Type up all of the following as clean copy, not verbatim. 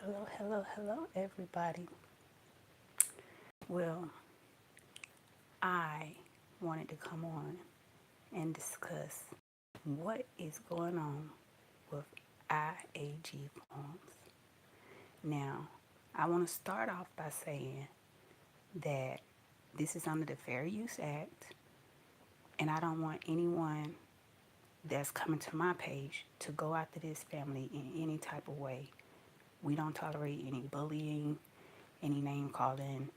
Hello, everybody. Well, I wanted to come on and discuss what is going on with IAG Farms. Now, I want to start off by saying that this is under the Fair Use Act, and I don't want anyone that's coming to my page to go after this family in any type of way. We don't tolerate any bullying, any name calling,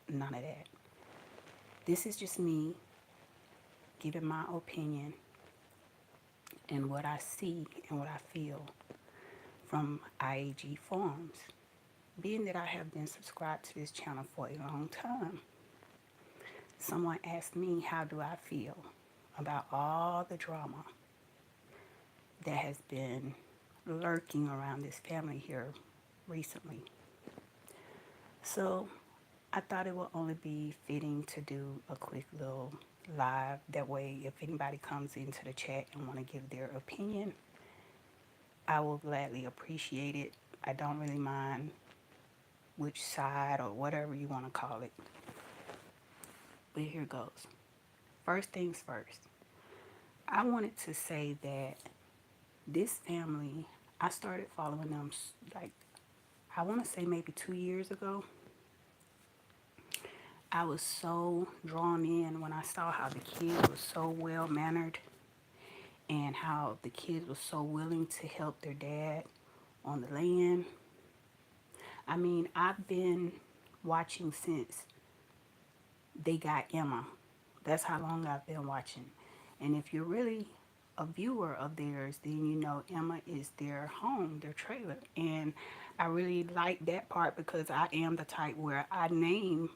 none of that. This is just me giving my opinion and what I see and what I feel from IAG Farms. Being that I have been subscribed to this channel for a long time, someone asked me how do I feel about all the drama that has been lurking around this family here recently. So I thought it would only be fitting to do a quick little live. That way, if anybody comes into the chat and want to give their opinion, I will gladly appreciate it. I don't really mind which side or whatever you want to call it. But here goes. First things first. I wanted to say that this family, I started following them like, I want to say maybe 2 years ago. I was so drawn in when I saw how the kids were so well mannered and how the kids were so willing to help their dad on the land. I mean, I've been watching since they got Emma. That's how long I've been watching. And if you're really a viewer of theirs, then you know Emma is their home, their trailer. And I really like that part because I am the type where I name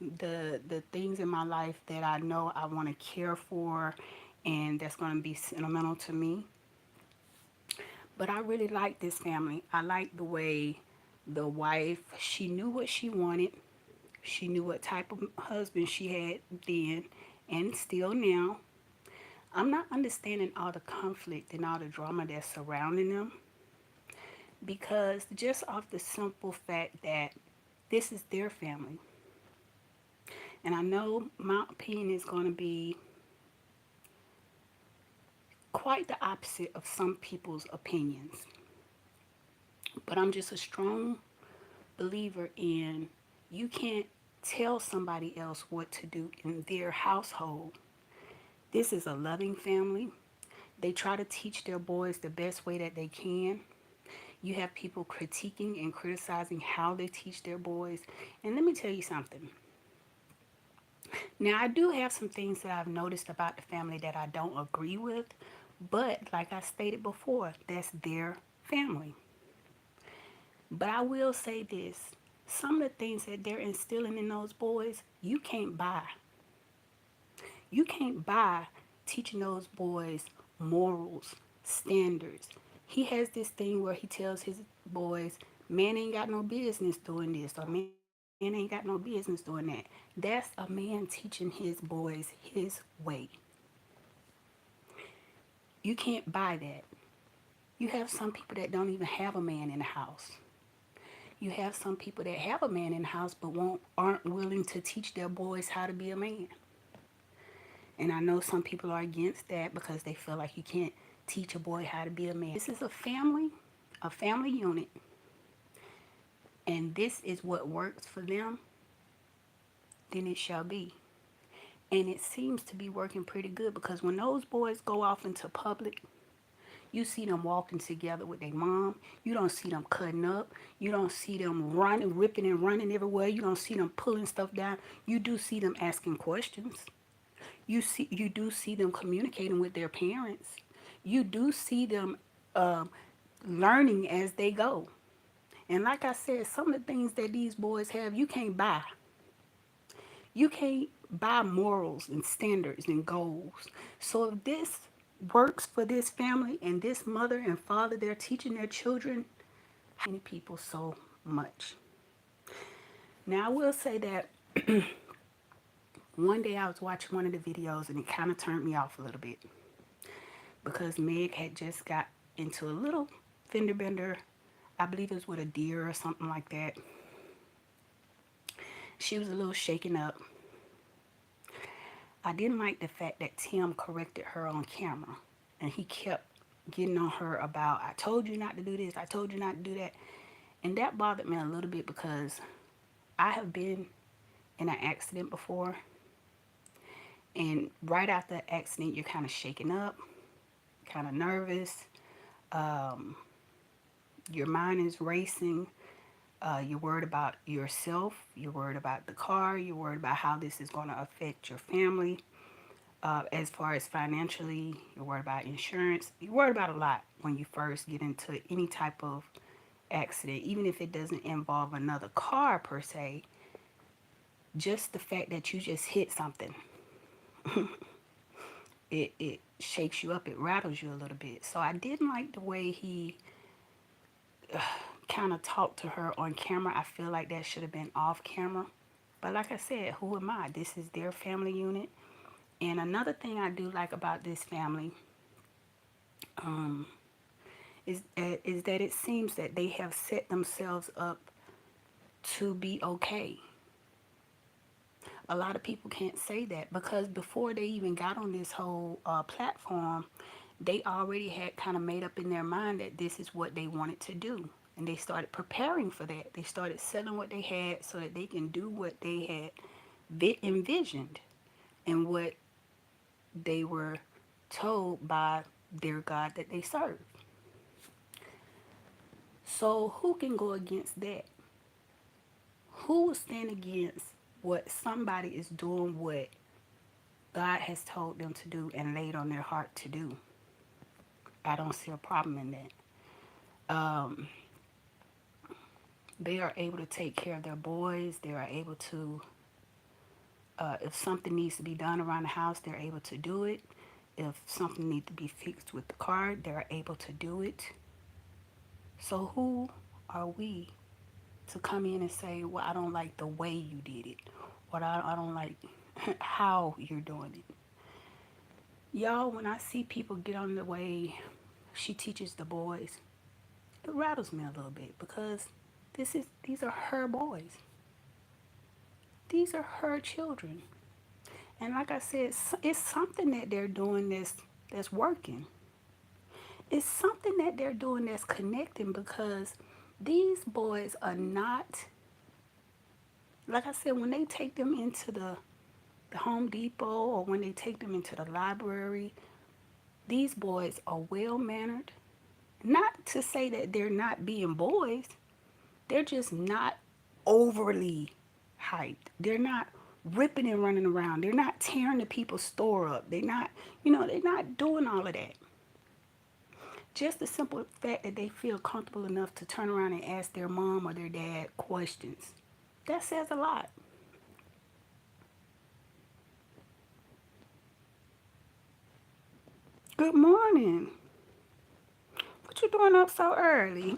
the things in my life that I know I want to care for and that's going to be sentimental to me. But I really like this family. I like the way the wife, she knew what she wanted. She knew what type of husband she had then and still now. I'm not understanding all the conflict and all the drama that's surrounding them because just off the simple fact that this is their family. And I know my opinion is going to be quite the opposite of some people's opinions. But I'm just a strong believer in you can't tell somebody else what to do in their household. This is a loving family. They try to teach their boys the best way that they can. You have people critiquing and criticizing how they teach their boys. And let me tell you something. Now, I do have some things that I've noticed about the family that I don't agree with, but like I stated before, that's their family. But I will say this, some of the things that they're instilling in those boys, you can't buy. You can't buy teaching those boys morals, standards. He has this thing where he tells his boys, man ain't got no business doing this, or man ain't got no business doing that. That's a man teaching his boys his way. You can't buy that. You have some people that don't even have a man in the house. You have some people that have a man in the house but aren't willing to teach their boys how to be a man. And I know some people are against that because they feel like you can't teach a boy how to be a man. This is a family unit, and this is what works for them, then it shall be. And it seems to be working pretty good because when those boys go off into public, you see them walking together with their mom. You don't see them cutting up. You don't see them running, ripping and running everywhere. You don't see them pulling stuff down. You do see them asking questions. You do see them communicating with their parents. You do see them learning as they go. And like I said, some of the things that these boys have, you can't buy. You can't buy morals and standards and goals. So if this works for this family and this mother and father, they're teaching their children, how many people so much. Now I will say that one day I was watching one of the videos and it kind of turned me off a little bit because Meg had just got into a little fender bender. I believe it was with a deer or something like that. She was a little shaken up. I didn't like the fact that Tim corrected her on camera, and he kept getting on her about, I told you not to do this, I told you not to do that. And that bothered me a little bit because I have been in an accident before, and right after the accident, you're kind of shaken up, kind of nervous. Um, your mind is racing. You're worried about yourself. You're worried about the car. You're worried about how this is going to affect your family. As far as financially, you're worried about insurance. You're worried about a lot when you first get into any type of accident, even if it doesn't involve another car per se. Just the fact that you just hit something, it shakes you up, it rattles you a little bit. So I didn't like the way he kind of talked to her on camera. I feel like that should have been off camera. But like I said, who am I? This is their family unit. And another thing I do like about this family um, is that it seems that they have set themselves up to be okay. A lot of people can't say that because before they even got on this whole platform, they already had kind of made up in their mind that this is what they wanted to do. And they started preparing for that. They started selling what they had so that they can do what they had envisioned and what they were told by their God that they serve. So who can go against that? Who will stand against what somebody is doing what God has told them to do and laid on their heart to do? I don't see a problem in that. They are able to take care of their boys. They are able to, if something needs to be done around the house, they're able to do it. If something needs to be fixed with the car, they're able to do it. So who are we to come in and say, well, I don't like the way you did it, or I don't like how you're doing it. Y'all, when I see people get on the way she teaches the boys, it rattles me a little bit because these are her boys. These are her children. And like I said, it's something that they're doing that's working. It's something that they're doing that's connecting because these boys are not, like I said, when they take them into the Home Depot or when they take them into the library, these boys are well mannered. Not to say that they're not being boys, they're just not overly hyped. They're not ripping and running around. They're not tearing the people's store up. They're not doing all of that. Just the simple fact that they feel comfortable enough to turn around and ask their mom or their dad questions. That says a lot. Good morning. What you doing up so early?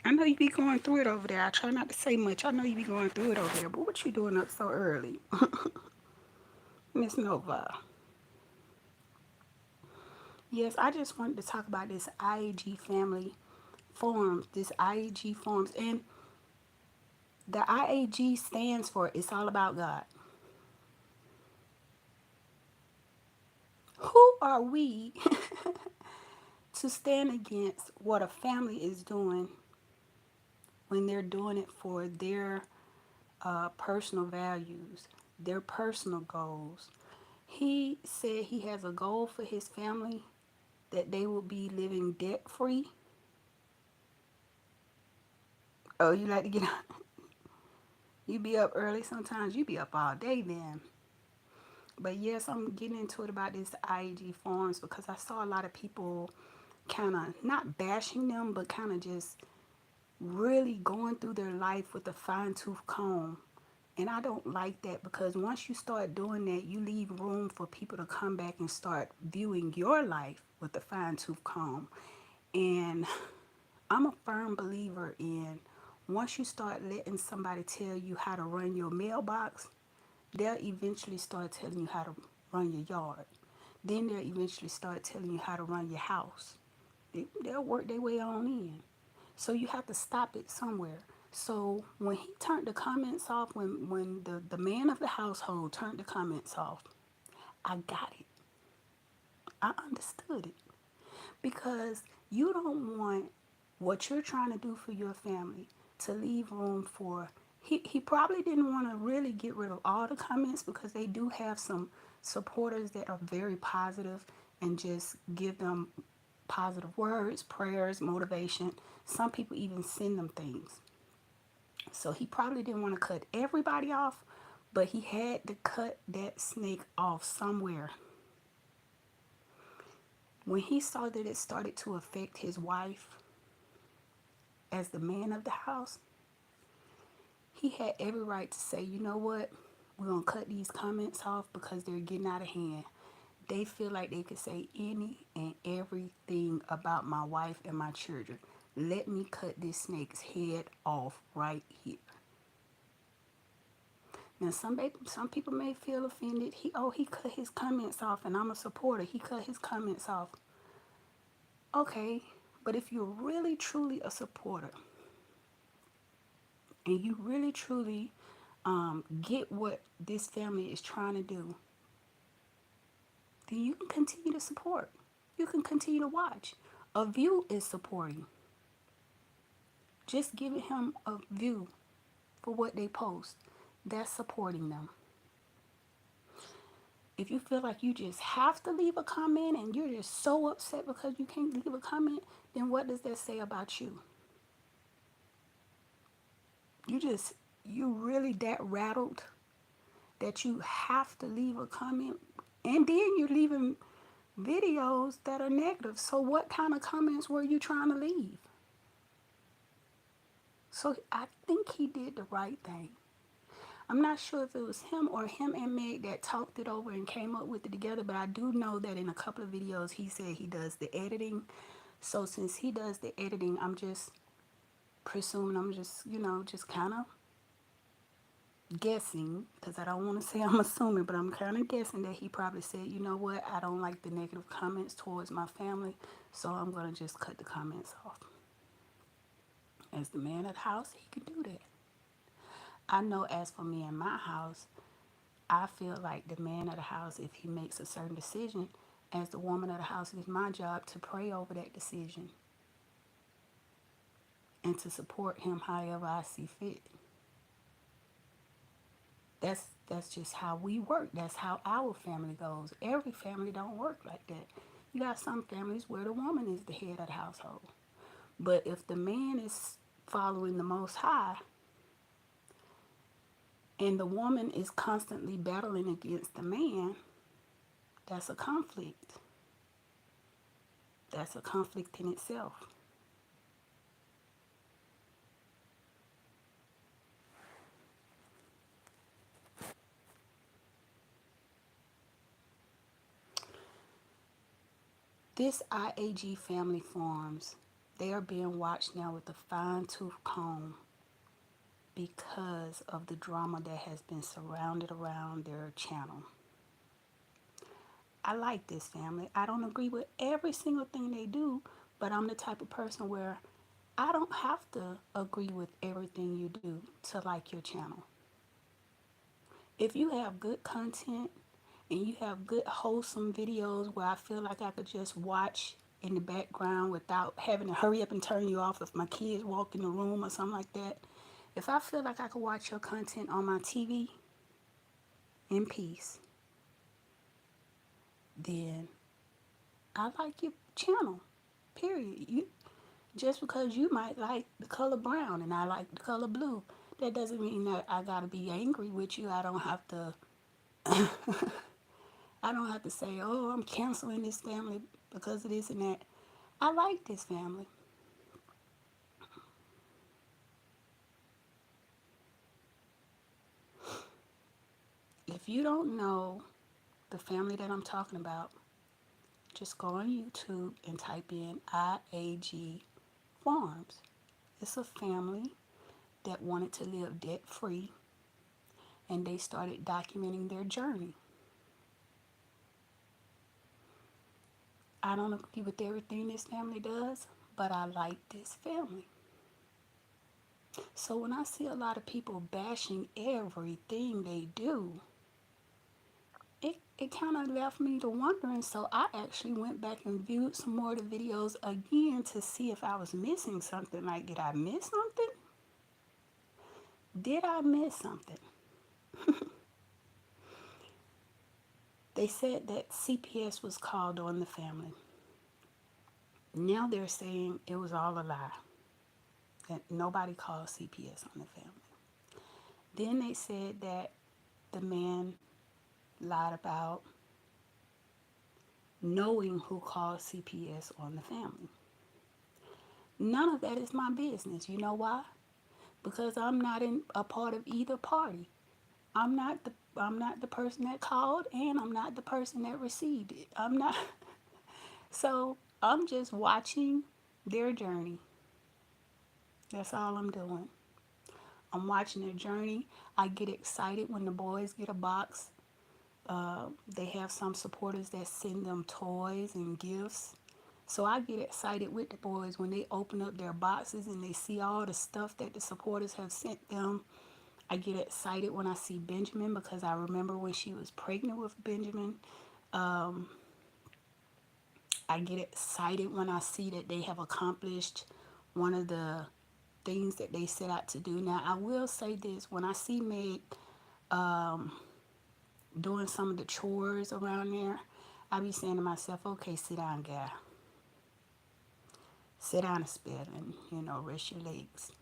I know you be going through it over there. I try not to say much. I know you be going through it over there, but what you doing up so early? Miss Nova. Yes, I just wanted to talk about this IAG family forms, this IAG forms. And the IAG stands for It's All About God. Who are we to stand against what a family is doing when they're doing it for their personal values, their personal goals? He said he has a goal for his family that they will be living debt free. Oh, you like to get up? You be up early sometimes. You be up all day then. But yes, I'm getting into it about this IAG forms because I saw a lot of people kind of not bashing them, but kind of just really going through their life with a fine tooth comb. And I don't like that because once you start doing that, you leave room for people to come back and start viewing your life with a fine tooth comb. And I'm a firm believer in once you start letting somebody tell you how to run your mailbox, they'll eventually start telling you how to run your yard. Then they'll eventually start telling you how to run your house. They'll work their way on in. So you have to stop it somewhere. So when he turned the comments off, when the man of the household turned the comments off, I got it. I understood it. Because you don't want what you're trying to do for your family to leave room for. He probably didn't want to really get rid of all the comments because they do have some supporters that are very positive and just give them positive words, prayers, motivation. Some people even send them things. So he probably didn't want to cut everybody off, but he had to cut that snake off somewhere. When he saw that it started to affect his wife as the man of the house, he had every right to say, you know what? We're going to cut these comments off because they're getting out of hand. They feel like they could say any and everything about my wife and my children. Let me cut this snake's head off right here. Now, some people may feel offended. He cut his comments off, and I'm a supporter. He cut his comments off. Okay, but if you're really truly a supporter, and you really truly get what this family is trying to do, then you can continue to support. You can continue to watch. A view is supporting. Just giving him a view for what they post, that's supporting them. If you feel like you just have to leave a comment and you're just so upset because you can't leave a comment, then what does that say about you? You really that rattled that you have to leave a comment, and then you're leaving videos that are negative. So what kind of comments were you trying to leave? So I think he did the right thing. I'm not sure if it was him or him and Meg that talked it over and came up with it together, but I do know that in a couple of videos he said he does the editing. So since he does the editing, I'm just presuming, I'm just, just kind of guessing, because I don't want to say I'm assuming, but I'm kind of guessing that he probably said, you know what, I don't like the negative comments towards my family, so I'm going to just cut the comments off. As the man of the house, he can do that. I know as for me and my house, I feel like the man of the house, if he makes a certain decision, as the woman of the house, it is my job to pray over that decision and to support him however I see fit. That's just how we work. That's how our family goes. Every family don't work like that. You got some families where the woman is the head of the household. But if the man is following the Most High and the woman is constantly battling against the man, that's a conflict. That's a conflict in itself. This IAG Family Farms, they are being watched now with a fine-tooth comb because of the drama that has been surrounded around their channel. I like this family. I don't agree with every single thing they do, but I'm the type of person where I don't have to agree with everything you do to like your channel. If you have good content and you have good wholesome videos where I feel like I could just watch in the background without having to hurry up and turn you off if my kids walk in the room or something like that, if I feel like I could watch your content on my TV in peace, then I like your channel. Period. Just because you might like the color brown and I like the color blue, that doesn't mean that I gotta be angry with you. I don't have to I don't have to say, oh, I'm canceling this family because of this and that. I like this family. If you don't know the family that I'm talking about, just go on YouTube and type in IAG Farms. It's a family that wanted to live debt free and they started documenting their journey. I don't agree with everything this family does, but I like this family. So when I see a lot of people bashing everything they do, it kind of left me to wondering. So I actually went back and viewed some more of the videos again to see if I was missing something. Like, did I miss something? Did I miss something? They said that CPS was called on the family. Now they're saying it was all a lie, that nobody called CPS on the family. Then they said that the man lied about knowing who called CPS on the family. None of that is my business. You know why? Because I'm not in a part of either party. I'm not the person that called, and I'm not the person that received it. I'm not. So I'm just watching their journey. That's all I'm doing. I'm watching their journey. I get excited when the boys get a box. They have some supporters that send them toys and gifts. So I get excited with the boys when they open up their boxes and they see all the stuff that the supporters have sent them. I get excited when I see Benjamin because I remember when she was pregnant with Benjamin. Um, I get excited when I see that they have accomplished one of the things that they set out to do. Now, I will say this, when I see Meg um, doing some of the chores around there, I be saying to myself, okay, sit down, gal. Sit down a spit and, rest your legs.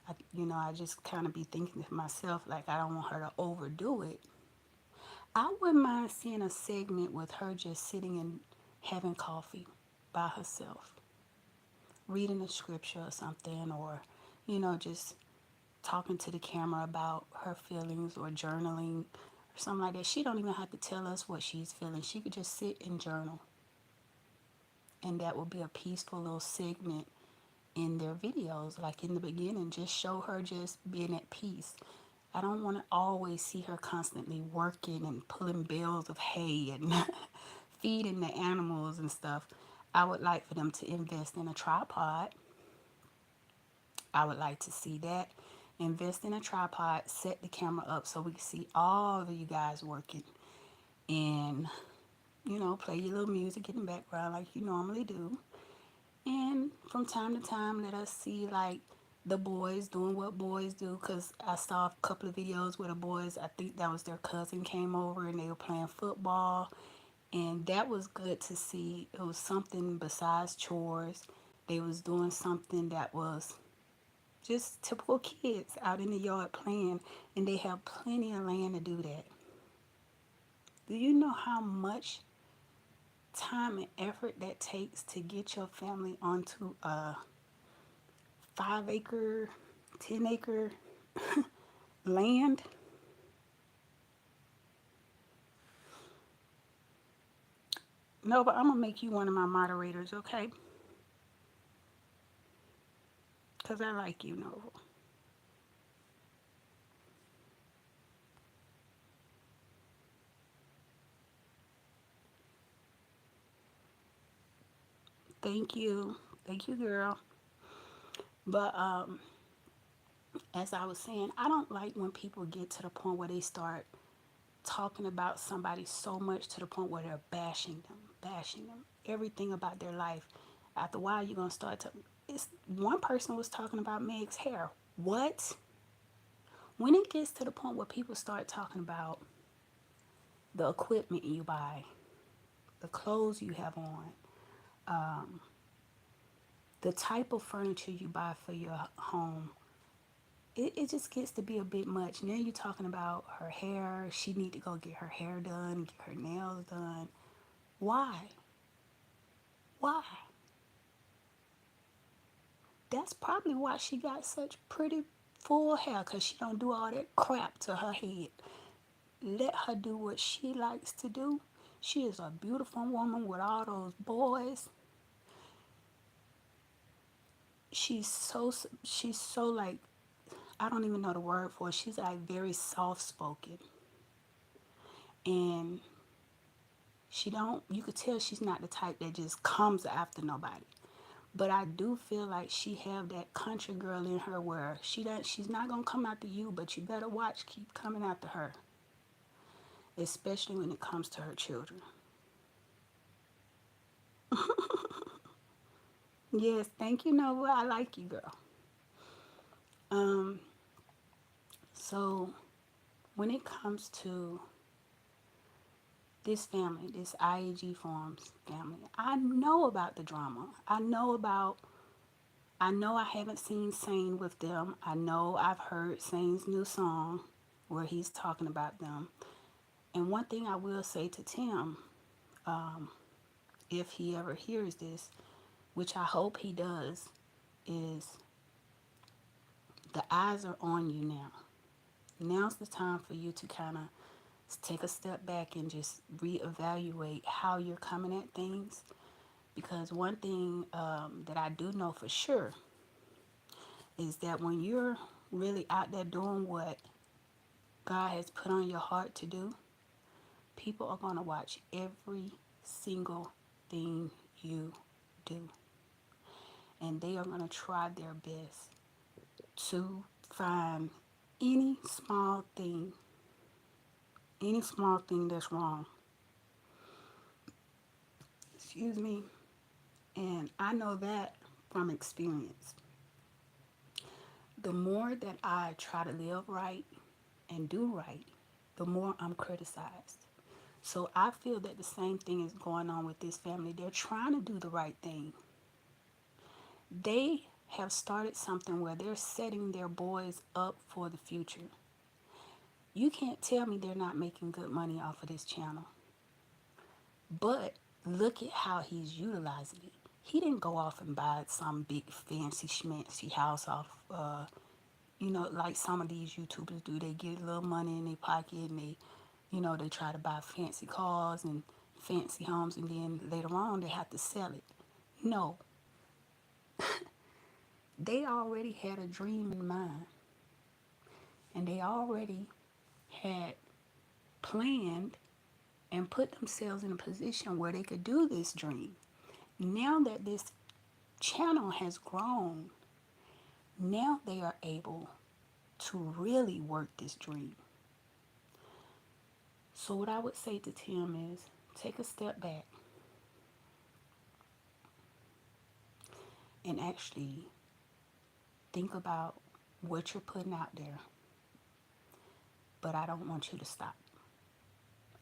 I just kind of be thinking to myself, like, I don't want her to overdo it. I wouldn't mind seeing a segment with her just sitting and having coffee by herself, reading a scripture or something, or, just talking to the camera about her feelings or journaling or something like that. She don't even have to tell us what she's feeling. She could just sit and journal, and that would be a peaceful little segment in their videos. Like in the beginning, just show her just being at peace. I don't want to always see her constantly working and pulling bales of hay and feeding the animals and stuff. I would like for them to invest in a tripod. I would like to see that. Invest in a tripod, set the camera up so we can see all of you guys working. And, play your little music in the background like you normally do. And from time to time, let us see like the boys doing what boys do. Because I saw a couple of videos where the boys, I think that was their cousin, came over and they were playing football. And that was good to see. It was something besides chores. They was doing something that was just typical kids out in the yard playing, and they have plenty of land to do that. Do you know how much time and effort that takes to get your family onto a 5 acre, 10 acre land? No, but I'm gonna make you one of my moderators, okay? Because I like you, Nova. Thank you. Thank you, girl. But as I was saying, I don't like when people get to the point where they start talking about somebody so much to the point where they're bashing them, everything about their life. After a while, you're gonna start to. It's one person was talking about Meg's hair. What? When it gets to the point where people start talking about the equipment you buy, the clothes you have on, um, the type of furniture you buy for your home, it just gets to be a bit much. Now you're talking about her hair. She need to go get her hair done, get her nails done. Why? Why? That's probably why she got such pretty full hair, because she don't do all that crap to her head. Let her do what she likes to do. She is a beautiful woman with all those boys. She's so like, I don't even know the word for it. She's like very soft spoken. And She don't, you could tell she's not the type that just comes after nobody. But I do feel like she have that country girl in her where she's not gonna come after you, but you better watch keep coming after her, especially when it comes to her children. Yes, thank you, Nova. I like you, girl. Um, so when it comes to this family, this IAG Farms family, I know about the drama. I know I haven't seen Sane with them. I know I've heard Sane's new song where he's talking about them. And one thing I will say to Tim, um, if he ever hears this, which I hope he does, is the eyes are on you now. Now's the time for you to kind of take a step back and just reevaluate how you're coming at things. Because one thing that I do know for sure is that when you're really out there doing what God has put on your heart to do, people are going to watch every single thing you do. And they are going to try their best to find any small thing, any small thing that's wrong. Excuse me. And I know that from experience. The more that I try to live right and do right, the more I'm criticized. So I feel that the same thing is going on with this family. They're trying to do the right thing. They have started something where they're setting their boys up for the future. You can't tell me they're not making good money off of this channel. But look at how he's utilizing it. He didn't go off and buy some big fancy schmancy house off, like some of these YouTubers do. They get a little money in their pocket and they try to buy fancy cars and fancy homes, and then later on they have to sell it. No, they already had a dream in mind, and they already had planned and put themselves in a position where they could do this dream. Now that this channel has grown, now they are able to really work this dream. So what I would say to Tim is take a step back and actually think about what you're putting out there. But I don't want you to stop.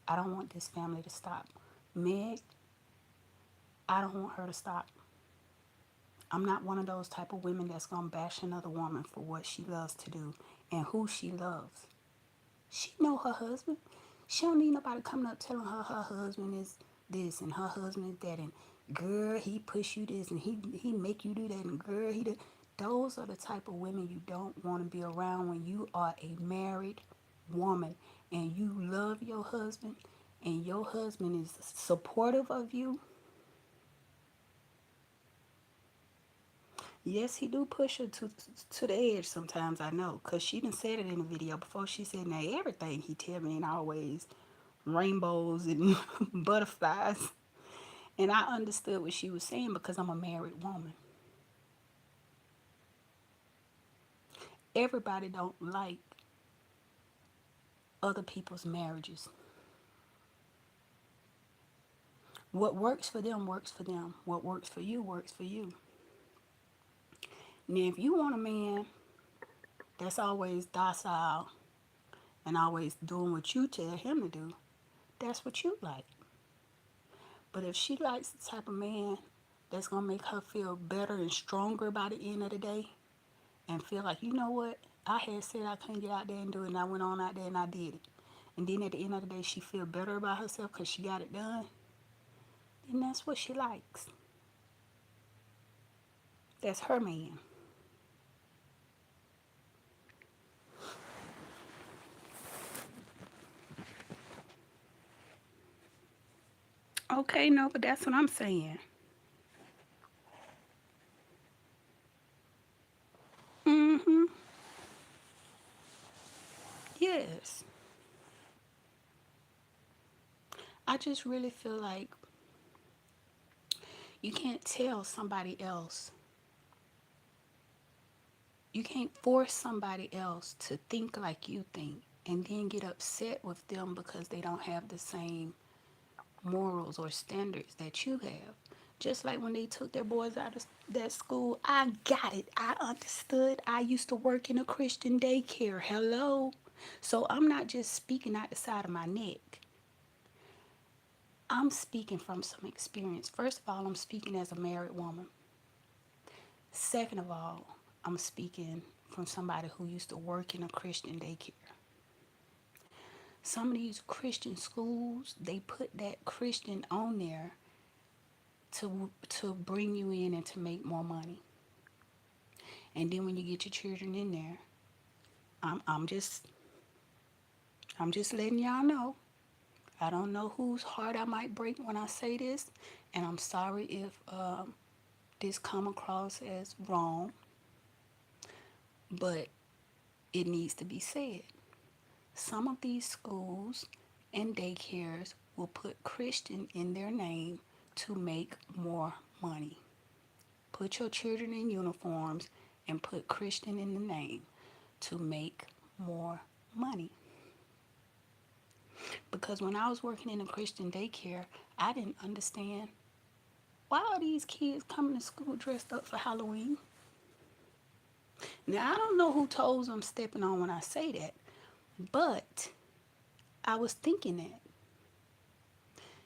I don't want this family to stop. Meg, I don't want her to stop. I'm not one of those type of women that's going to bash another woman for what she loves to do and who she loves. She know her husband. She don't need nobody coming up telling her husband is this and her husband is that, and girl, he push you this and he make you do that, and girl, he did. Those are the type of women you don't want to be around when you are a married woman and you love your husband and your husband is supportive of you. Yes, he do push her to the edge sometimes, I know, because she done said it in the video before. She said, now everything he tell me ain't always rainbows and butterflies. And I understood what she was saying because I'm a married woman. Everybody don't like other people's marriages. What works for them works for them. What works for you works for you. Now, if you want a man that's always docile and always doing what you tell him to do, that's what you like. But if she likes the type of man that's going to make her feel better and stronger by the end of the day and feel like, you know what, I had said I couldn't get out there and do it, and I went on out there and I did it. And then at the end of the day, she feel better about herself because she got it done, then that's what she likes. That's her man. Okay, no, but that's what I'm saying. Mm-hmm. Yes. I just really feel like you can't tell somebody else, you can't force somebody else to think like you think and then get upset with them because they don't have the same morals or standards that you have. Just like when they took their boys out of that school, I got it. I understood. I used to work in a Christian daycare. Hello. So I'm not just speaking out the side of my neck. I'm speaking from some experience. First of all, I'm speaking as a married woman. Second of all, I'm speaking from somebody who used to work in a Christian daycare. Some of these Christian schools, they put that Christian on there to bring you in and to make more money. And then when you get your children in there, I'm I'm just I'm just letting y'all know. I don't know whose heart I might break when I say this, and I'm sorry if this come across as wrong, but it needs to be said. Some of these schools and daycares will put Christian in their name to make more money. Put your children in uniforms and put Christian in the name to make more money. Because when I was working in a Christian daycare, I didn't understand why are these kids coming to school dressed up for Halloween? Now, I don't know who toes I'm stepping on when I say that, but I was thinking that.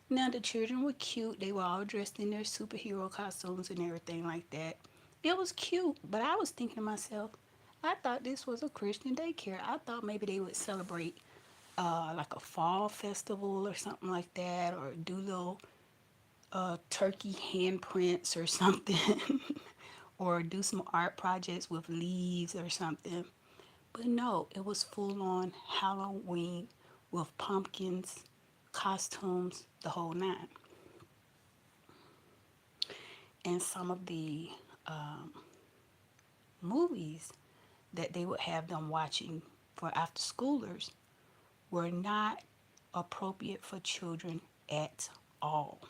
Now, the children were cute. They were all dressed in their superhero costumes and everything like that. It was cute, but I was thinking to myself, I thought this was a Christian daycare. I thought maybe they would celebrate like a fall festival or something like that, or do little turkey handprints or something, or do some art projects with leaves or something. But no, it was full on Halloween with pumpkins, costumes, the whole nine. And some of the movies that they would have them watching for after schoolers were not appropriate for children at all.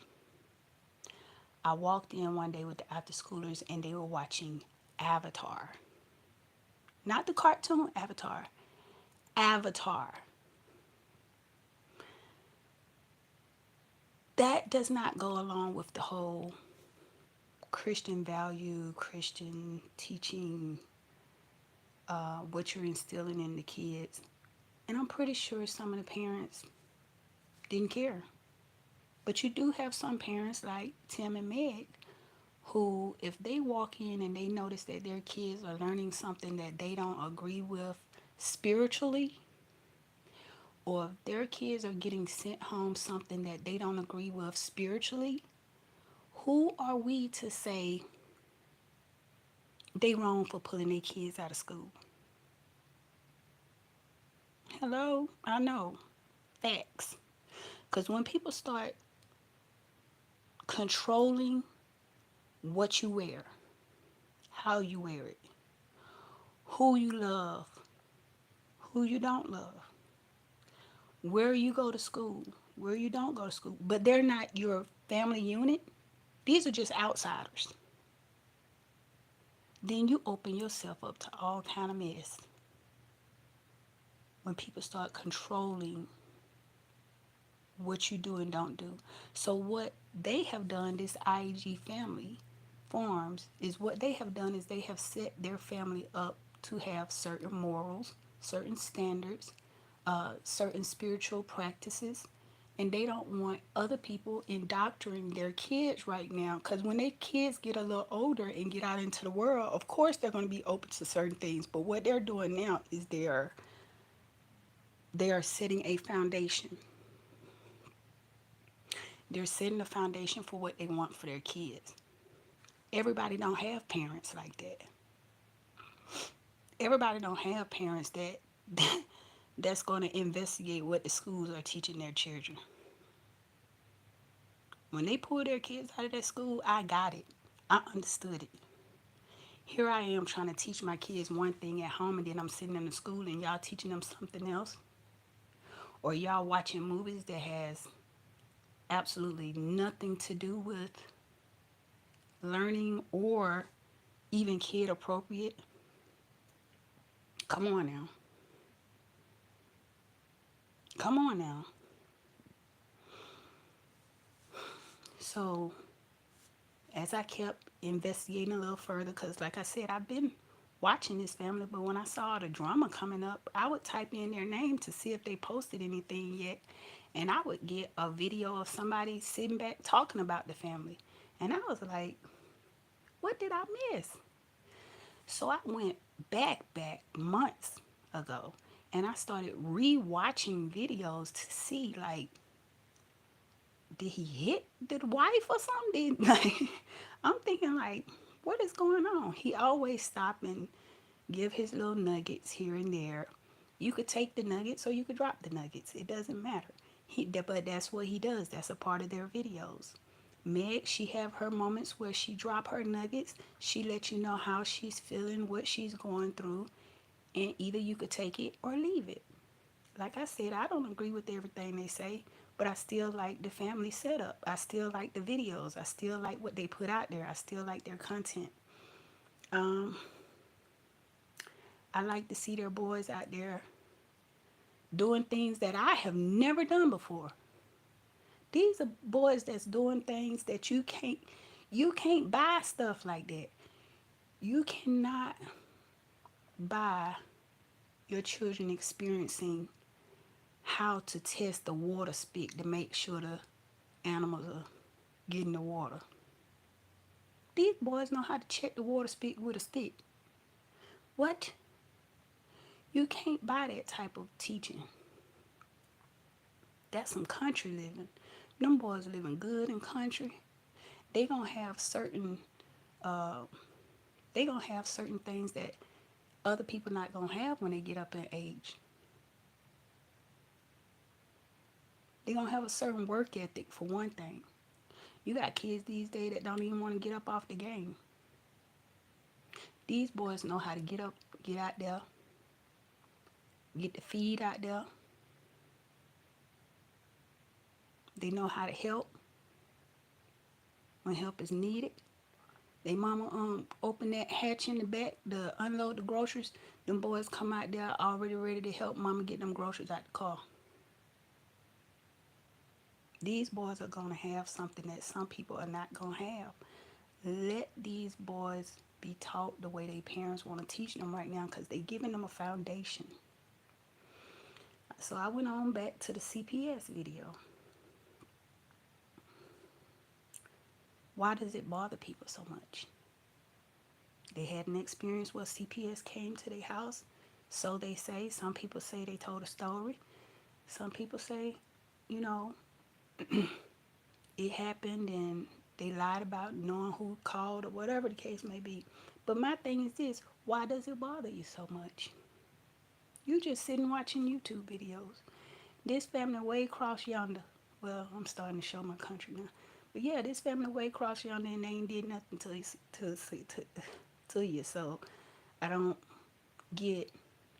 I walked in one day with the after schoolers and they were watching Avatar. Not the cartoon Avatar, Avatar. That does not go along with the whole Christian value, Christian teaching, what you're instilling in the kids. And I'm pretty sure some of the parents didn't care. But you do have some parents like Tim and Meg who, if they walk in and they notice that their kids are learning something that they don't agree with spiritually, or if their kids are getting sent home something that they don't agree with spiritually, who are we to say they wrong for pulling their kids out of school? Hello? I know. Facts. Because when people start controlling what you wear, how you wear it, who you love, who you don't love, where you go to school, where you don't go to school, but they're not your family unit, these are just outsiders, then you open yourself up to all kind of mess when people start controlling what you do and don't do. So what they have done, this IAG family farms, is what they have done is they have set their family up to have certain morals, certain standards, certain spiritual practices, and they don't want other people indoctrinating their kids right now, because when their kids get a little older and get out into the world, of course they're going to be open to certain things, but what they're doing now is they are setting a foundation. They're setting a foundation for what they want for their kids. Everybody don't have parents like that. Everybody don't have parents that that's going to investigate what the schools are teaching their children. When they pull their kids out of that school, I got it. I understood it. Here I am trying to teach my kids one thing at home, and then I'm sitting in the school and y'all teaching them something else. Or y'all watching movies that has absolutely nothing to do with learning or even kid appropriate. Come on now. Come on now. So, as I kept investigating a little further, because like I said, I've been watching this family, but when I saw the drama coming up, I would type in their name to see if they posted anything yet. And I would get a video of somebody sitting back talking about the family. And I was like, what did I miss? So I went back months ago and I started re-watching videos to see, like, did he hit the wife or something? Like, I'm thinking, like, what is going on? He always stop and give his little nuggets here and there. You could take the nuggets or you could drop the nuggets. It doesn't matter. But that's what he does. That's a part of their videos. Meg, she have her moments where she drop her nuggets. She let you know how she's feeling, what she's going through, and either you could take it or leave it. Like I said, I don't agree with everything they say, but I still like the family setup. I still like the videos. I still like what they put out there. I still like their content. Um, I like to see their boys out there doing things that I have never done before. These are boys that's doing things that you can't buy stuff like that. You cannot buy your children experiencing how to test the water spigot to make sure the animals are getting the water. These boys know how to check the water spigot with a stick. What? You can't buy that type of teaching. That's some country living. Them boys living good in country. They gonna have certain uh, they gonna have certain things that other people not gonna have when they get up in age. They gonna have a certain work ethic for one thing. You got kids these days that don't even want to get up off the game. These boys know how to get up, get out there, get the feed out there. They know how to help when help is needed. They mama open that hatch in the back to unload the groceries. Them boys come out there already ready to help mama get them groceries out the car. These boys are gonna have something that some people are not gonna have. Let these boys be taught the way their parents want to teach them right now because they're giving them a foundation. So I went on back to the CPS video. Why does it bother people so much? They had an experience where CPS came to their house. So they say. Some people say they told a story. Some people say, you know, it happened and they lied about knowing who called or whatever the case may be. But my thing is this, why does it bother you so much? You just sitting watching YouTube videos. This family way across yonder. Well, I'm starting to show my country now. But yeah, this family way across yonder and they ain't did nothing to you. So I don't get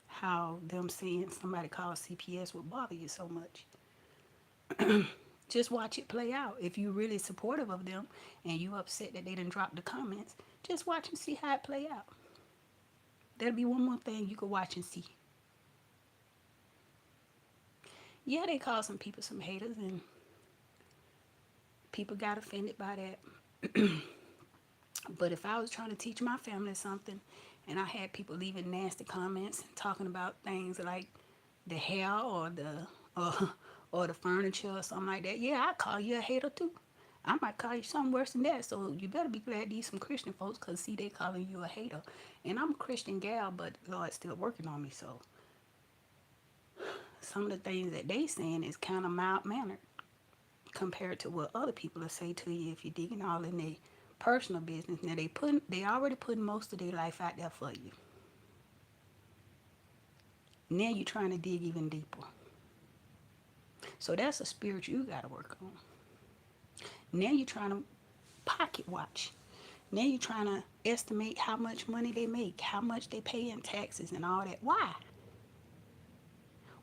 how them seeing somebody call CPS would bother you so much. Just watch it play out. If you're really supportive of them and you upset that they didn't drop the comments, just watch and see how it play out. That'll be one more thing you could watch and see. Yeah, they call some people some haters and people got offended by that. But if I was trying to teach my family something and I had people leaving nasty comments and talking about things like the hair or, or the furniture or something like that, yeah, I'd call you a hater too. I might call you something worse than that. So you better be glad these some Christian folks because see they calling you a hater. And I'm a Christian gal, but Lord's still working on me. So some of the things that they saying is kind of mild mannered compared to what other people will say to you if you're digging all in their personal business. Now they already putting most of their life out there for you. Now you're trying to dig even deeper. So that's a spirit you gotta work on. Now you're trying to pocket watch. Now you're trying to estimate how much money they make, how much they pay in taxes and all that. Why?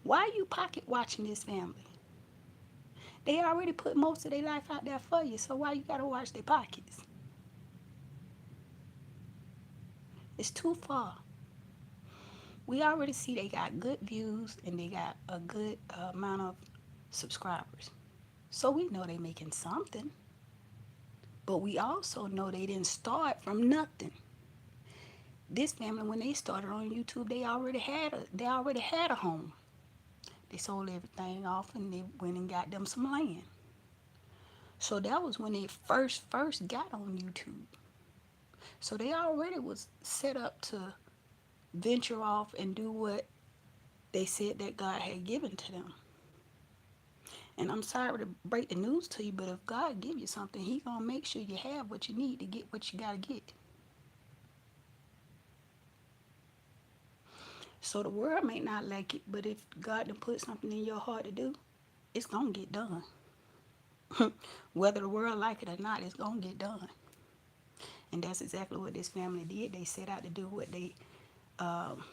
Why are you pocket watching this family? They already put most of their life out there for you, so why you gotta watch their pockets? It's too far. We already see they got good views and they got a good amount of subscribers. So we know they making something. But we also know they didn't start from nothing. This family, when they started on YouTube, they already had a home. They sold everything off and they went and got them some land. So that was when they first got on YouTube. So they already was set up to venture off and do what they said that God had given to them. And I'm sorry to break the news to you, but if God give you something, He gonna make sure you have what you need to get what you gotta get. So the world may not like it, but if God done put something in your heart to do, it's gonna get done. Whether the world like it or not, it's gonna get done. And that's exactly what this family did. They set out to do what they um,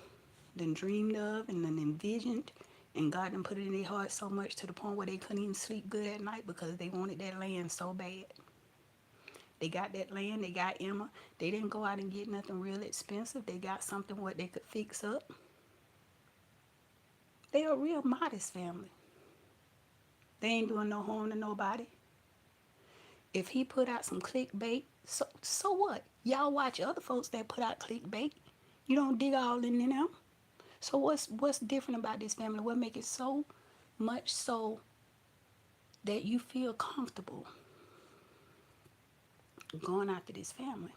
then dreamed of and then envisioned. And God done put it in their heart so much to the point where they couldn't even sleep good at night because they wanted that land so bad. They got that land, they got Emma. They didn't go out and get nothing real expensive. They got something what they could fix up. They a real modest family. They ain't doing no harm to nobody. If he put out some clickbait, so what? Y'all watch other folks that put out clickbait. You don't dig all in them. So what's different about this family? What make it so much so that you feel comfortable going after this family?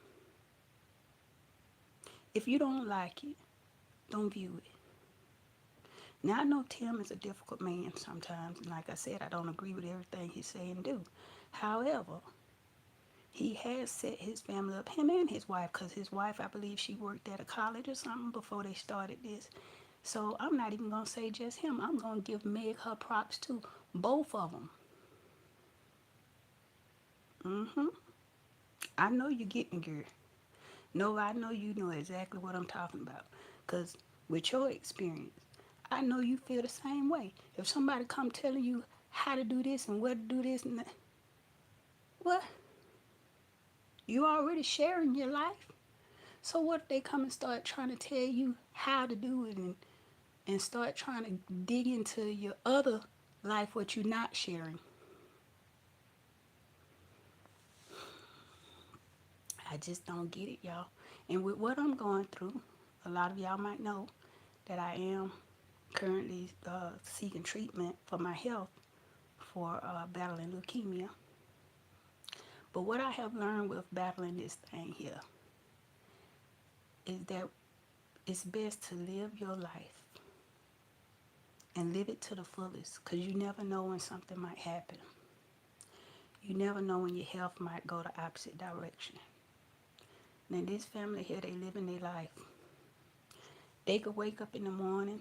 If you don't like it, don't view it. Now I know Tim is a difficult man sometimes, and like I said, I don't agree with everything he say and do. However, he has set his family up, him and his wife, because his wife, I believe she worked at a college or something before they started this. So I'm not even going to say just him. I'm going to give Meg her props too. Both of them. Mm-hmm. I know you get me, girl. No, I know you know exactly what I'm talking about. Because with your experience, I know you feel the same way. If somebody come telling you how to do this and where to do this and that, what? You already sharing your life. So what if they come and start trying to tell you how to do it and start trying to dig into your other life what you're not sharing? I just don't get it, y'all. And with what I'm going through, a lot of y'all might know that I am currently seeking treatment for my health for battling leukemia. But what I have learned with battling this thing here is that it's best to live your life and live it to the fullest because you never know when something might happen. You never know when your health might go the opposite direction. Now this family here, they living their life. They could wake up in the morning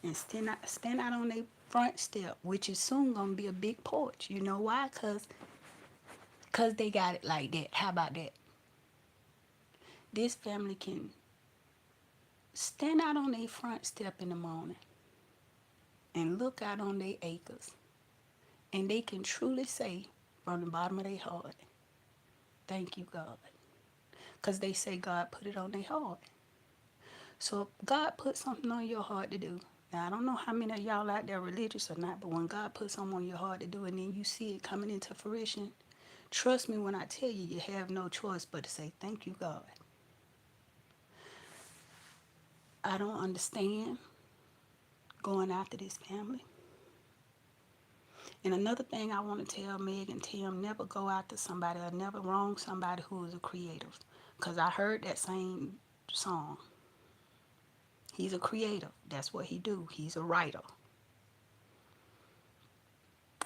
and stand out on their front step, which is soon gonna be a big porch. You know why? Cause they got it like that. How about that? This family can stand out on their front step in the morning and look out on their acres, and they can truly say from the bottom of their heart, "Thank you, God," cause they say God put it on their heart. So if God put something on your heart to do. Now I don't know how many of y'all out there religious or not, but when God puts something on your heart to do and then you see it coming into fruition, trust me when I tell you, you have no choice but to say, "Thank you, God." I don't understand going after this family. And another thing I want to tell Meg and Tim, never go after somebody or never wrong somebody who is a creative. Because I heard that same song. He's a creative. That's what he do. He's a writer.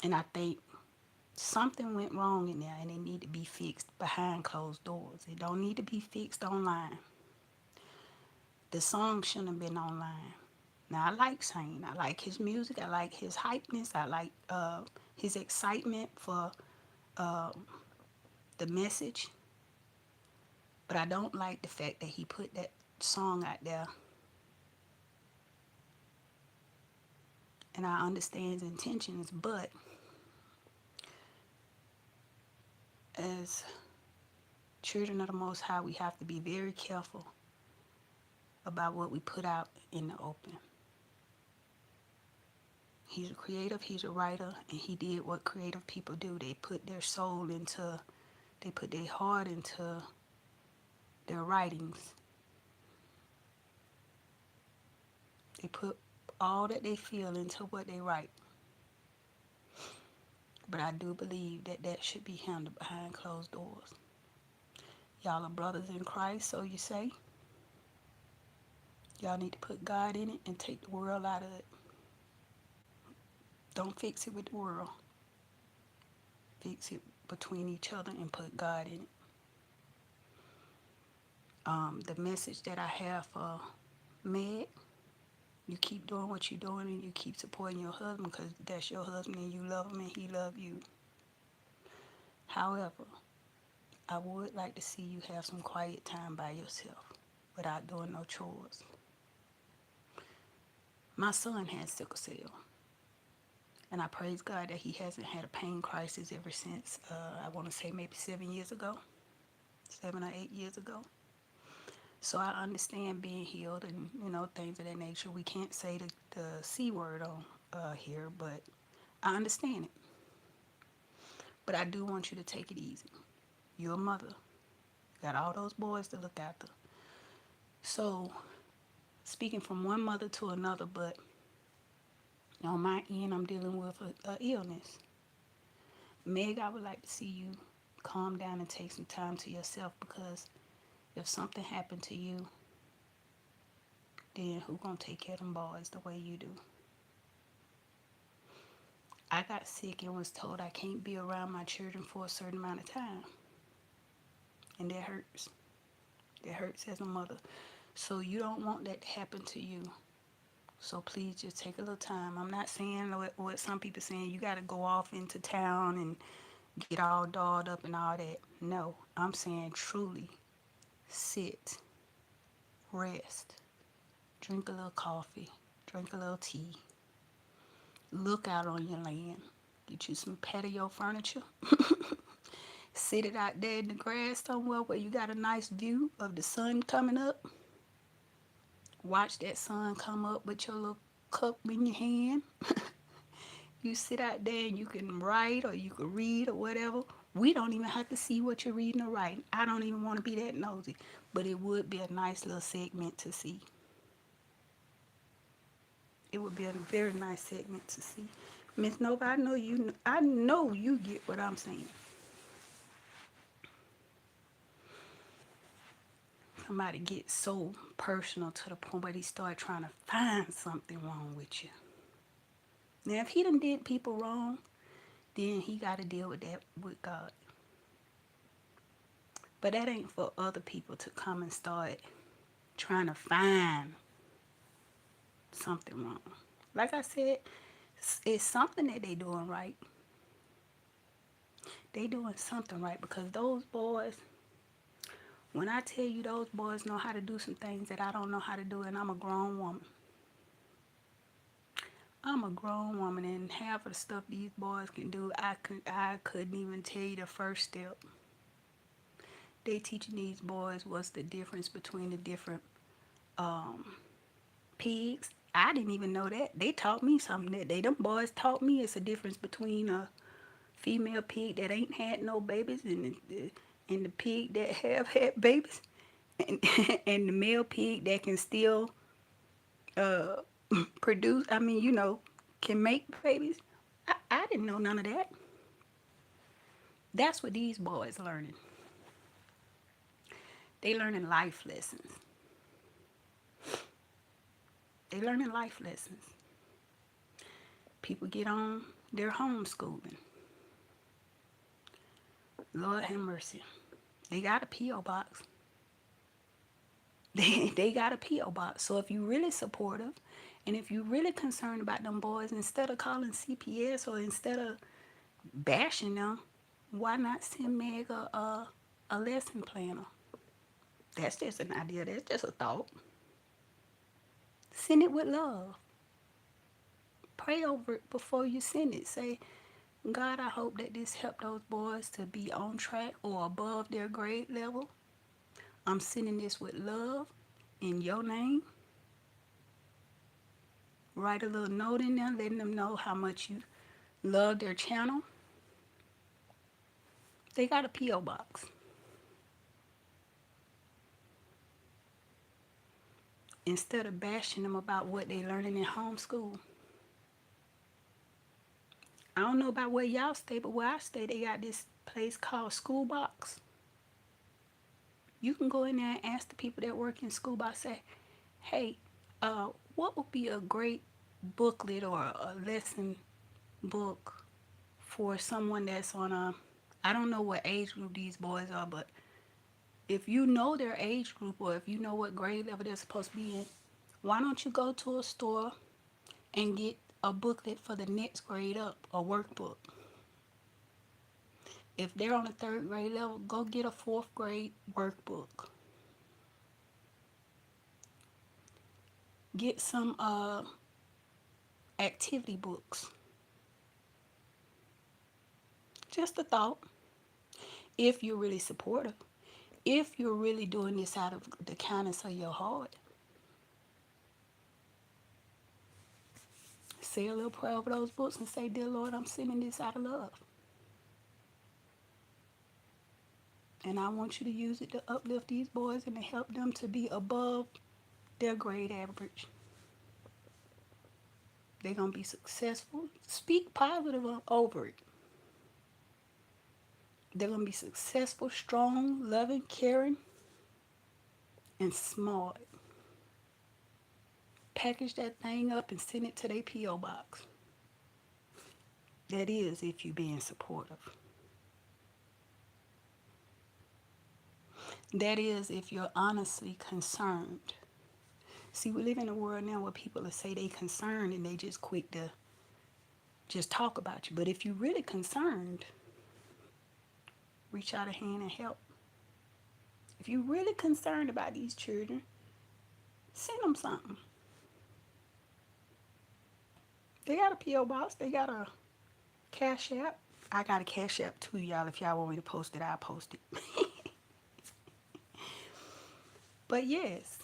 And I think something went wrong in there and it need to be fixed behind closed doors. It don't need to be fixed online. The song shouldn't have been online. Now I like Shane. I like his music. I like his hypeness. I like his excitement for uh, the message. But I don't like the fact that he put that song out there and I understand his intentions, but as children of the Most High, we have to be very careful about what we put out in the open. He's a creative, he's a writer, and he did what creative people do. They put their soul into, they put their heart into their writings. They put all that they feel into what they write. But I do believe that that should be handled behind closed doors. Y'all are brothers in Christ, so you say. Y'all need to put God in it and take the world out of it. Don't fix it with the world. Fix it between each other and put God in it. The message that I have for Meg, you keep doing what you're doing and you keep supporting your husband because that's your husband and you love him and he loves you. However, I would like to see you have some quiet time by yourself without doing no chores. My son has sickle cell, and I praise God that he hasn't had a pain crisis ever since, I want to say maybe 7 years ago, 7 or 8 years ago. So I understand being healed and, things of that nature. We can't say the C word on here, but I understand it. But I do want you to take it easy. You're a mother. Got all those boys to look after. So, speaking from one mother to another, but on my end, I'm dealing with a illness. Meg, I would like to see you calm down and take some time to yourself because if something happened to you, then who gonna take care of them boys the way you do? I got sick and was told I can't be around my children for a certain amount of time. And that hurts. That hurts as a mother. So you don't want that to happen to you. So please just take a little time. I'm not saying what some people saying, you got to go off into town and get all dolled up and all that. No, I'm saying truly sit, rest, drink a little coffee, drink a little tea, look out on your land, get you some patio furniture, sit it out there in the grass somewhere where you got a nice view of the sun coming up. Watch that sun come up with your little cup in your hand. You sit out there and you can write or you can read or whatever. We don't even have to see what you're reading or writing. I don't even want to be that nosy, but it would be a nice little segment to see. It would be a very nice segment to see. Miss Nova, I know you. I know you get what I'm saying. Somebody gets so personal to the point where they start trying to find something wrong with you. Now, if he done did people wrong, then he got to deal with that with God. But that ain't for other people to come and start trying to find something wrong. Like I said, it's something that they doing right. They doing something right because those boys, when I tell you those boys know how to do some things that I don't know how to do, and I'm a grown woman. I'm a grown woman, and half of the stuff these boys can do, I couldn't even tell you the first step. They teaching these boys what's the difference between the different um, pigs. I didn't even know that. They taught me something that them boys taught me. It's a difference between a female pig that ain't had no babies and the pig that have had babies, and and the male pig that can still uh, produce. I mean, can make babies. I didn't know none of that. That's what these boys learning. They learning life lessons. They learning life lessons. People get on their homeschooling. Lord have mercy. They got a P.O. box. They got a P.O. box. So if you really supportive and if you really concerned about them boys, instead of calling CPS or instead of bashing them, why not send Meg a lesson planner? That's just an idea. That's just a thought. Send it with love. Pray over it before you send it. Say, God, I hope that this helped those boys to be on track or above their grade level. I'm sending this with love in your name. Write a little note in there letting them know how much you love their channel. They got a P.O. box. Instead of bashing them about what they learning in homeschool. I don't know about where y'all stay, but where I stay, they got this place called School Box. You can go in there and ask the people that work in school box, say, hey, what would be a great booklet or a lesson book for someone that's on a, I don't know what age group these boys are, but if you know their age group or if you know what grade level they're supposed to be in, why don't you go to a store and get a booklet for the next grade up, a workbook? If they're on a third grade level, go get a fourth grade workbook. Get some activity books. Just a thought. If you're really supportive, if you're really doing this out of the kindness of your heart, say a little prayer over those books and say, dear Lord, I'm sending this out of love. And I want you to use it to uplift these boys and to help them to be above their grade average. They're going to be successful. Speak positive over it. They're going to be successful, strong, loving, caring, and smart. Package that thing up and send it to their P.O. box. That is if you're being supportive. That is if you're honestly concerned. See, we live in a world now where people will say they concerned and they just quick to just talk about you. But if you're really concerned, reach out a hand and help. If you're really concerned about these children, send them something. They got a P.O. box. They got a Cash App. I got a Cash App too, y'all. If y'all want me to post it, I'll post it. But yes,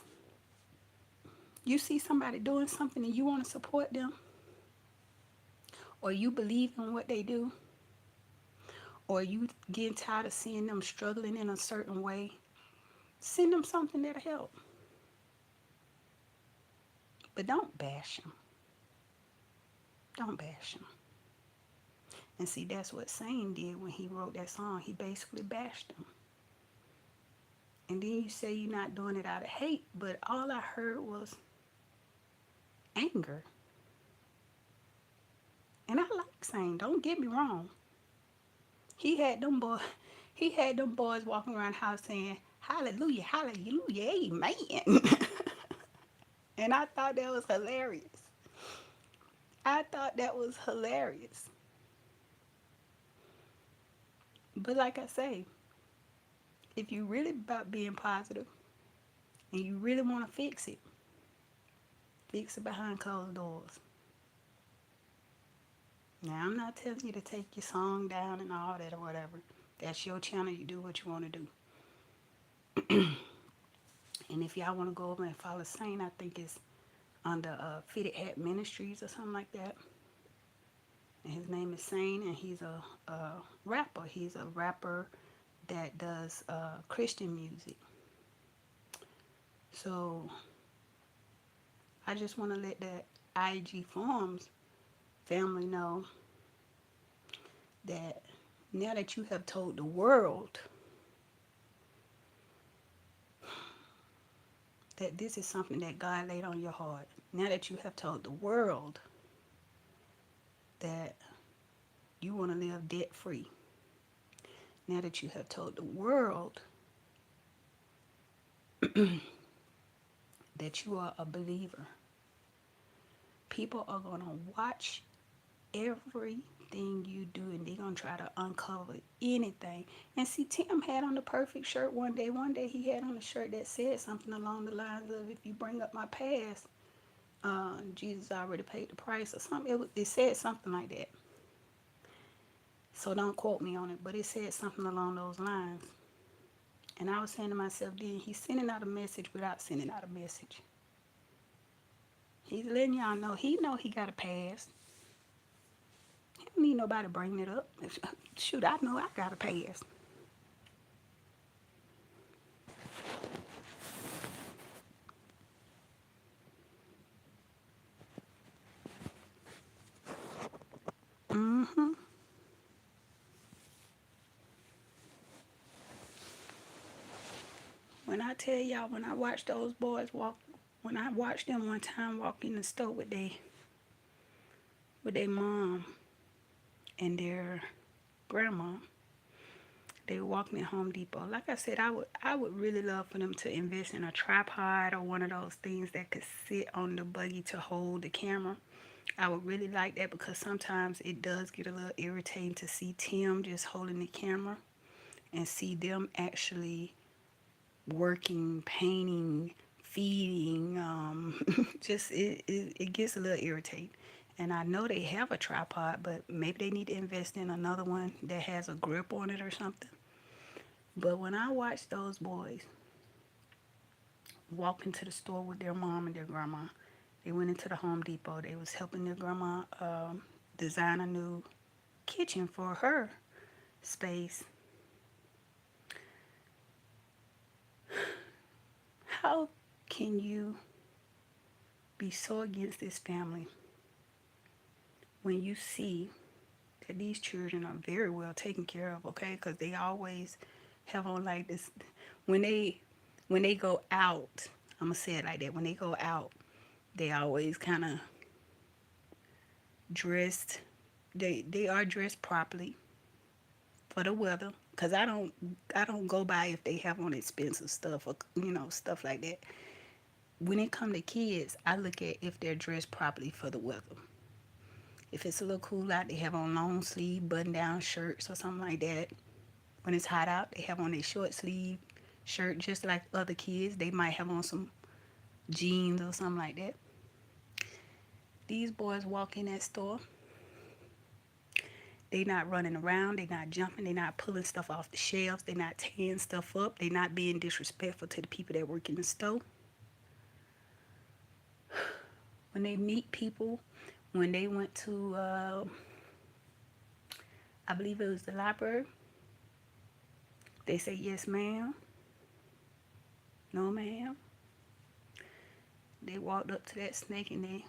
you see somebody doing something and you want to support them, or you believe in what they do, or you getting tired of seeing them struggling in a certain way, send them something that'll help. But don't bash them. Don't bash them. And see, that's what Sane did when he wrote that song. He basically bashed them. And then you say you're not doing it out of hate, but all I heard was anger. And I like Sane, don't get me wrong. He had them boys, he had them boys walking around the house saying, hallelujah, hallelujah, amen. And I thought that was hilarious. I thought that was hilarious. But like I say, if you really about being positive and you really want to fix it behind closed doors. Now, I'm not telling you to take your song down and all that or whatever. That's your channel. You do what you want to do. And if y'all want to go over and follow Saint, I think it's under Fitted Hat Ministries or something like that. And his name is Saint, and he's a rapper. He's a rapper that does Christian music. So I just want to let the IAG Farms family know that now that you have told the world that this is something that God laid on your heart, now that you have told the world that you want to live debt free, now that you have told the world that you are a believer, people are going to watch everything you do and they're going to try to uncover anything. And see, Tim had on the perfect shirt one day. One day he had on a shirt that said something along the lines of, if you bring up my past, Jesus already paid the price or something. It said something like that. So don't quote me on it, but it said something along those lines. And I was saying to myself, then he's sending out a message without sending out a message. He's letting y'all know he got a pass. He don't need nobody bringing it up. Shoot, I know I got a pass. Mm-hmm. When I tell y'all, when I watched those boys walk, when I watched them one time walk in the store with their mom and their grandma, they were walking at Home Depot. Like I said, I would really love for them to invest in a tripod or one of those things that could sit on the buggy to hold the camera. I would really like that because sometimes it does get a little irritating to see Tim just holding the camera and see them actually working, painting, feeding. Just it gets a little irritating. And I know they have a tripod, but maybe they need to invest in another one that has a grip on it or something. But when I watched those boys walk into the store with their mom and their grandma, they went into the Home Depot. They was helping their grandma design a new kitchen for her space. How can you be so against this family when you see that these children are very well taken care of, okay? Because they always have on like this when they when they go out. I'm gonna say it like that. When they go out, they always kind of dressed. They are dressed properly for the weather. Cause I don't go by if they have on expensive stuff or stuff like that. When it come to kids, I look at if they're dressed properly for the weather. If it's a little cool out, they have on long sleeve button down shirts or something like that. When it's hot out, they have on their short sleeve shirt just like other kids. They might have on some jeans or something like that. These boys walk in that store, they not running around, they not jumping, they not pulling stuff off the shelves, they not tearing stuff up, they not being disrespectful to the people that work in the store. When they meet people, when they went to, I believe it was the library, they say, yes, ma'am, no, ma'am. They walked up to that snake and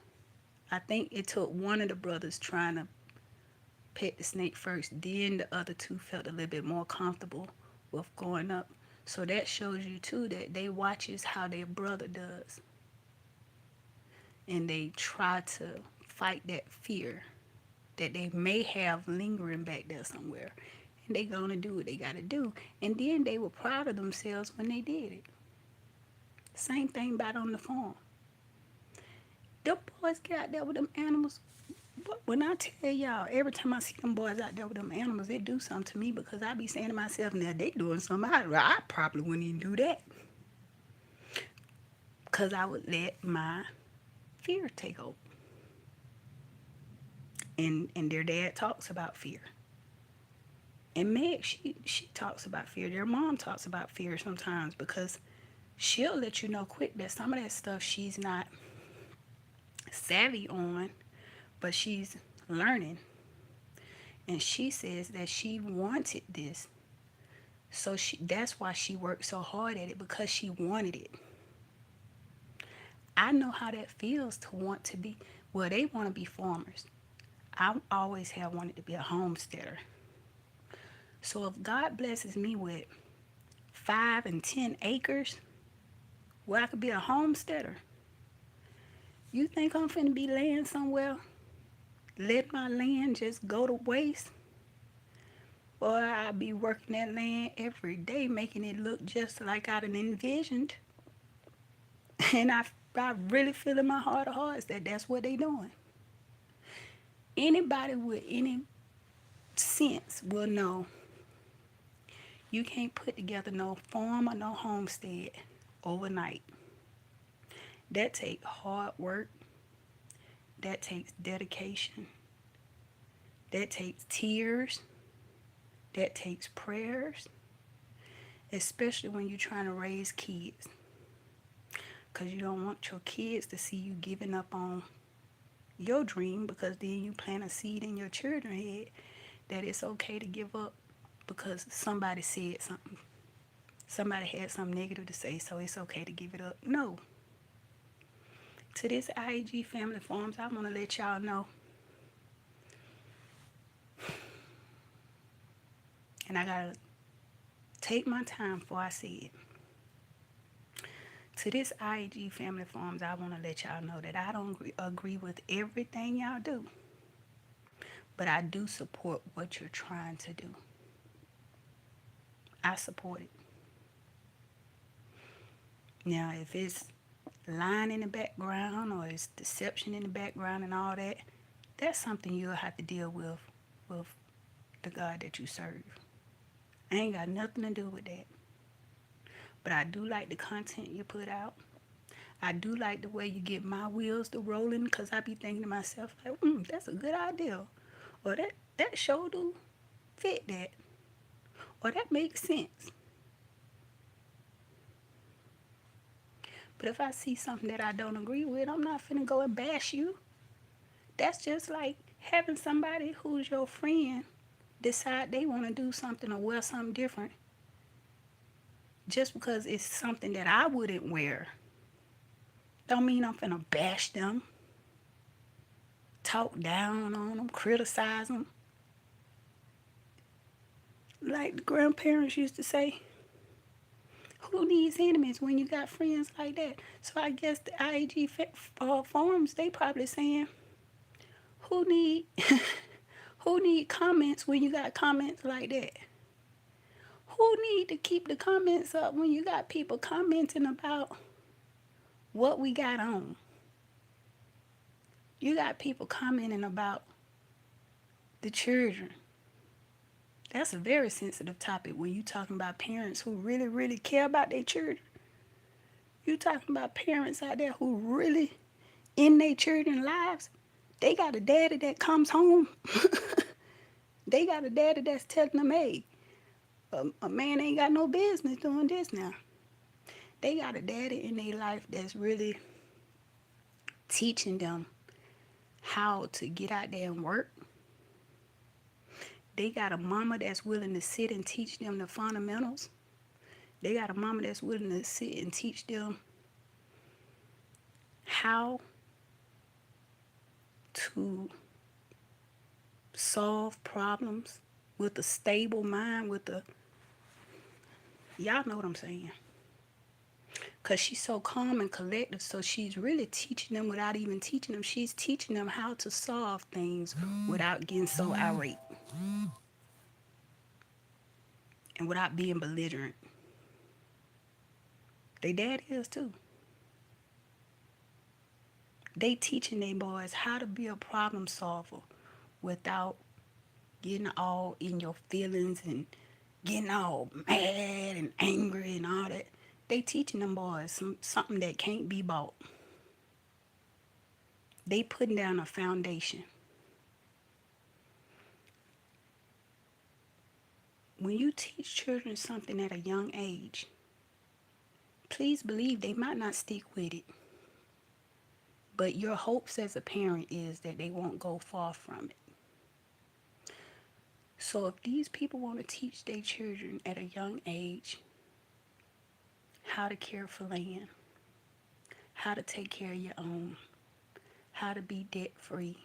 I think it took one of the brothers trying to pet the snake first. Then the other two felt a little bit more comfortable with going up. So that shows you too that they watches how their brother does. And they try to fight that fear that they may have lingering back there somewhere. And they gonna do what they gotta do. And then they were proud of themselves when they did it. Same thing about on the farm. The boys get out there with them animals. But when I tell y'all, every time I see them boys out there with them animals, it do something to me because I be saying to myself, now they doing something. I probably wouldn't even do that because I would let my fear take over. And their dad talks about fear. And Meg, she talks about fear. Their mom talks about fear sometimes because she'll let you know quick that some of that stuff she's not savvy on, but she's learning. And she says that she wanted this. So that's why she worked so hard at it because she wanted it. I know how that feels to want to be, well, they want to be farmers. I always have wanted to be a homesteader. So if God blesses me with 5 and 10 acres where I could be a homesteader, you think I'm finna be laying somewhere, let my land just go to waste? Or I'll be working that land every day, making it look just like I done envisioned. And I really feel in my heart of hearts that that's what they doing. Anybody with any sense will know you can't put together no farm or no homestead overnight. That take hard work. That takes dedication. That takes tears. That takes prayers, especially when you're trying to raise kids. Because you don't want your kids to see you giving up on your dream, because then you plant a seed in your children's head that it's okay to give up because somebody said something. Somebody had something negative to say, so it's okay to give it up. No. To this IAG Family Farms, I want to let y'all know, and I got to take my time before I say it. To this IAG Family Farms, I want to let y'all know that I don't agree with everything y'all do, but I do support what you're trying to do. I support it. Now, if it's lying in the background or it's deception in the background and all that, that's something you'll have to deal with the God that you serve. I ain't got nothing to do with that. But I do like the content you put out. I do like the way you get my wheels to rolling, because I be thinking to myself, like, that's a good idea. Or that show do fit that. Or that makes sense. But if I see something that I don't agree with, I'm not finna go and bash you. That's just like having somebody who's your friend decide they want to do something or wear something different just because it's something that I wouldn't wear. Don't mean I'm finna bash them, talk down on them, criticize them. Like the grandparents used to say, who needs enemies when you got friends like that? So I guess the IAG Farms, they probably saying, who need who need comments when you got comments like that? Who need to keep the comments up when you got people commenting about what we got on? You got people commenting about the children. That's a very sensitive topic when you talking about parents who really, really care about their children. You talking about parents out there who really in their children's lives. They got a daddy that comes home. They got a daddy that's telling them, hey, a man ain't got no business doing this now. They got a daddy in their life that's really teaching them how to get out there and work. They got a mama that's willing to sit and teach them the fundamentals. They got a mama that's willing to sit and teach them how to solve problems with a stable mind, y'all know what I'm saying. Because she's so calm and collective, so she's really teaching them without even teaching them. She's teaching them how to solve things without getting so irate and without being belligerent. They dad is too. They teaching their boys how to be a problem solver without getting all in your feelings and getting all mad and angry and all that. They teaching them boys something that can't be bought. They putting down a foundation. When you teach children something at a young age, please believe they might not stick with it. But your hopes as a parent is that they won't go far from it. So if these people want to teach their children at a young age how to care for land, how to take care of your own, how to be debt free,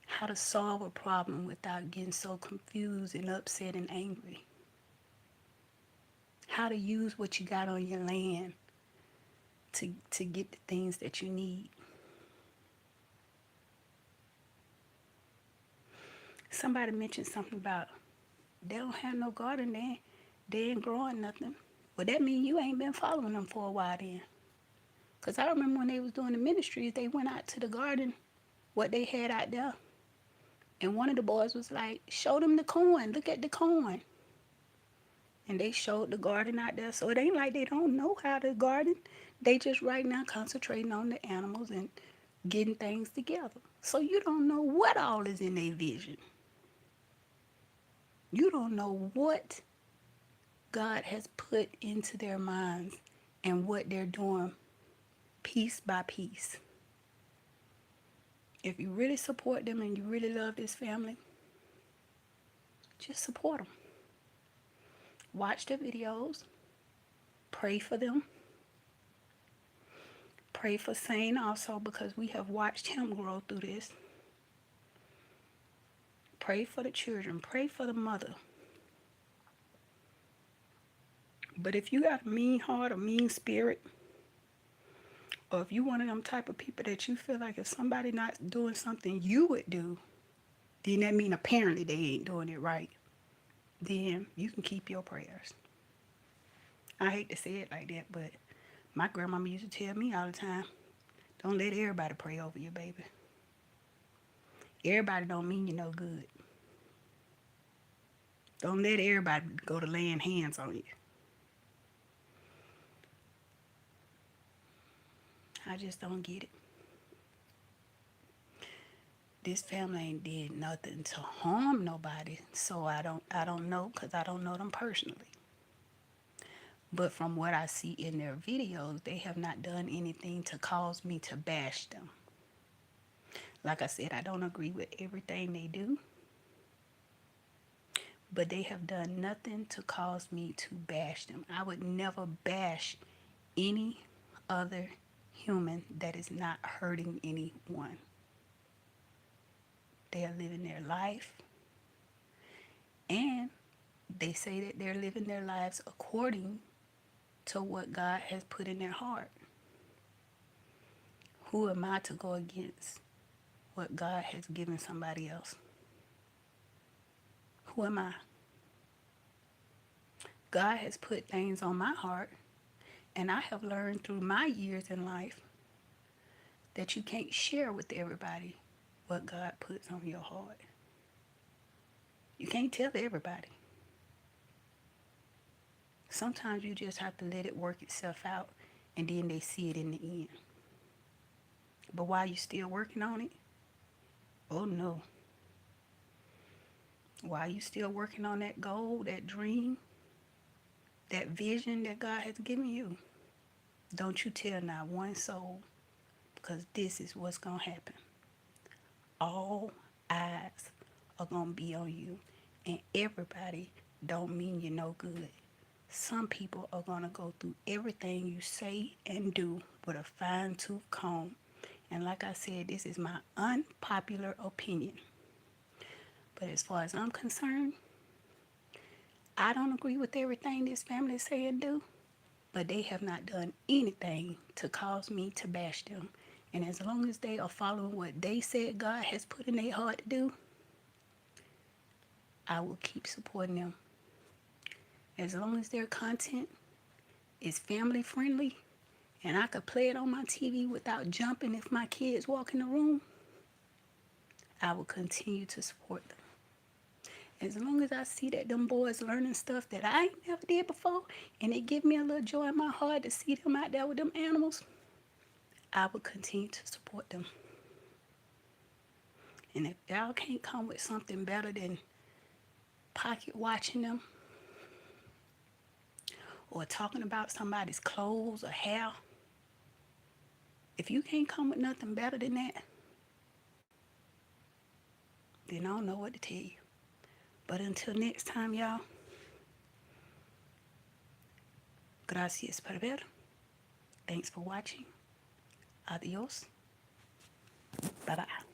how to solve a problem without getting so confused and upset and angry, how to use what you got on your land to get the things that you need. Somebody mentioned something about they don't have no garden there. They ain't growing nothing. Well, that means you ain't been following them for a while then. Because I remember when they was doing the ministries, they went out to the garden, what they had out there. And one of the boys was like, show them the corn. Look at the corn. And they showed the garden out there. So it ain't like they don't know how to garden. They just right now concentrating on the animals and getting things together. So you don't know what all is in their vision. You don't know what God has put into their minds and what they're doing piece by piece. If you really support them and you really love this family, just support them. Watch the videos. Pray for them. Pray for Sane also, because we have watched him grow through this. Pray for the children. Pray for the mother. But if you got a mean heart, a mean spirit, or if you one of them type of people that you feel like if somebody not doing something you would do, then that mean apparently they ain't doing it right. Then you can keep your prayers. I hate to say it like that, but my grandmama used to tell me all the time, don't let everybody pray over you, baby. Everybody don't mean you no good. Don't let everybody go to laying hands on you. I just don't get it. This family ain't did nothing to harm nobody, so I don't know, because I don't know them personally. But from what I see in their videos, they have not done anything to cause me to bash them. Like I said, I don't agree with everything they do, but they have done nothing to cause me to bash them. I would never bash any other human that is not hurting anyone. They are living their life, and they say that they're living their lives according to what God has put in their heart. Who am I to go against what God has given somebody else? Who am I? God has put things on my heart, and I have learned through my years in life that you can't share with everybody what God puts on your heart. You can't tell everybody. Sometimes you just have to let it work itself out, and then they see it in the end. But while you're still working on it, oh no. While you're still working on that goal, that dream, that vision that God has given you, don't you tell not one soul, because this is what's going to happen. All eyes are going to be on you, and everybody don't mean you no good. Some people are going to go through everything you say and do with a fine-tooth comb. And like I said, this is my unpopular opinion. But as far as I'm concerned, I don't agree with everything this family say and do, but they have not done anything to cause me to bash them. And as long as they are following what they said God has put in their heart to do, I will keep supporting them. As long as their content is family friendly and I could play it on my TV without jumping if my kids walk in the room, I will continue to support them. As long as I see that them boys learning stuff that I ain't never did before, and it give me a little joy in my heart to see them out there with them animals, I will continue to support them. And if y'all can't come with something better than pocket watching them or talking about somebody's clothes or hair, if you can't come with nothing better than that, then I don't know what to tell you. But until next time, y'all, gracias por ver. Thanks for watching. Adios. Bye-bye.